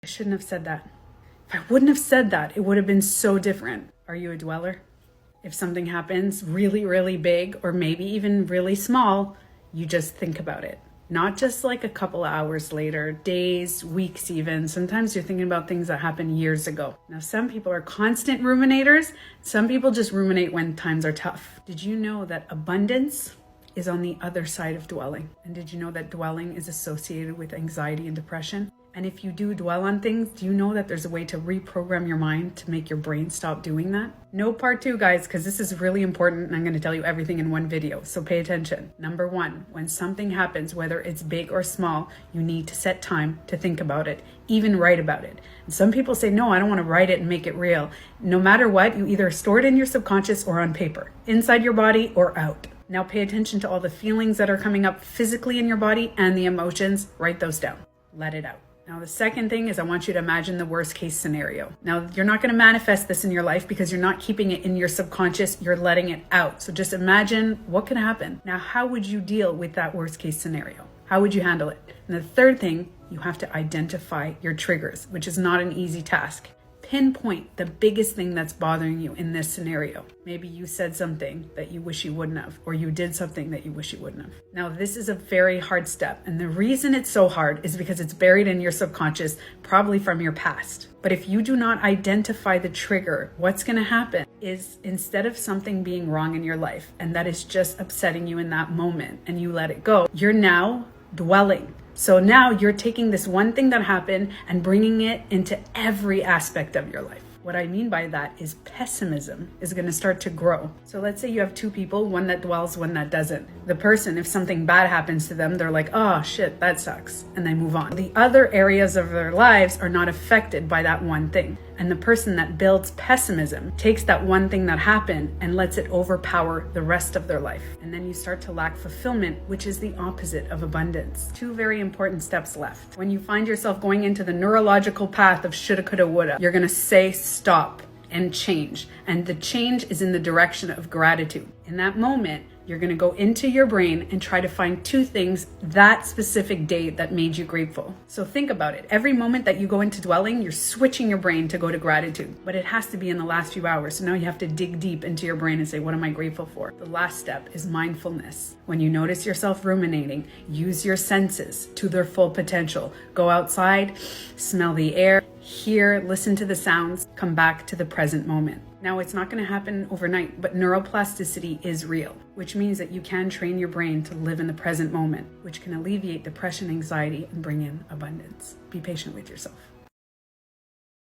I shouldn't have said that. If I wouldn't have said that, it would have been so different. Are you a dweller? If something happens really, really big, or maybe even really small, you just think about it. Not just like a couple hours later, days, weeks even. Sometimes you're thinking about things that happened years ago. Now, some people are constant ruminators. Some people just ruminate when times are tough. Did you know that abundance is on the other side of dwelling? And did you know that dwelling is associated with anxiety and depression? And if you do dwell on things, do you know that there's a way to reprogram your mind to make your brain stop doing that? No part 2, guys, because this is really important and I'm going to tell you everything in one video. So pay attention. Number 1, when something happens, whether it's big or small, you need to set time to think about it, even write about it. And some people say, no, I don't want to write it and make it real. No matter what, you either store it in your subconscious or on paper, inside your body or out. Now pay attention to all the feelings that are coming up physically in your body and the emotions. Write those down. Let it out. Now, the second thing is I want you to imagine the worst case scenario. Now, you're not going to manifest this in your life because you're not keeping it in your subconscious. You're letting it out. So just imagine what could happen. Now, how would you deal with that worst case scenario? How would you handle it? And the third thing, you have to identify your triggers, which is not an easy task. Pinpoint the biggest thing that's bothering you in this scenario. Maybe you said something that you wish you wouldn't have, or you did something that you wish you wouldn't have. Now, this is a very hard step. And the reason it's so hard is because it's buried in your subconscious, probably from your past. But if you do not identify the trigger, what's going to happen is instead of something being wrong in your life, and that is just upsetting you in that moment, and you let it go, you're now dwelling. So now you're taking this one thing that happened and bringing it into every aspect of your life. What I mean by that is pessimism is going to start to grow. So let's say you have 2 people, one that dwells, one that doesn't. The person, if something bad happens to them, they're like, oh shit, that sucks. And they move on. The other areas of their lives are not affected by that one thing. And the person that builds pessimism takes that one thing that happened and lets it overpower the rest of their life. And then you start to lack fulfillment, which is the opposite of abundance. 2 very important steps left. When you find yourself going into the neurological path of shoulda, coulda, woulda, you're going to say stop and change. And the change is in the direction of gratitude. In that moment, you're going to go into your brain and try to find 2 things that specific day that made you grateful. So think about it. Every moment that you go into dwelling, you're switching your brain to go to gratitude. But it has to be in the last few hours. So now you have to dig deep into your brain and say, what am I grateful for? The last step is mindfulness. When you notice yourself ruminating, use your senses to their full potential. Go outside, smell the air, hear, listen to the sounds, come back to the present moment. Now, it's not going to happen overnight, but neuroplasticity is real, which means that you can train your brain to live in the present moment, which can alleviate depression, anxiety, and bring in abundance. Be patient with yourself.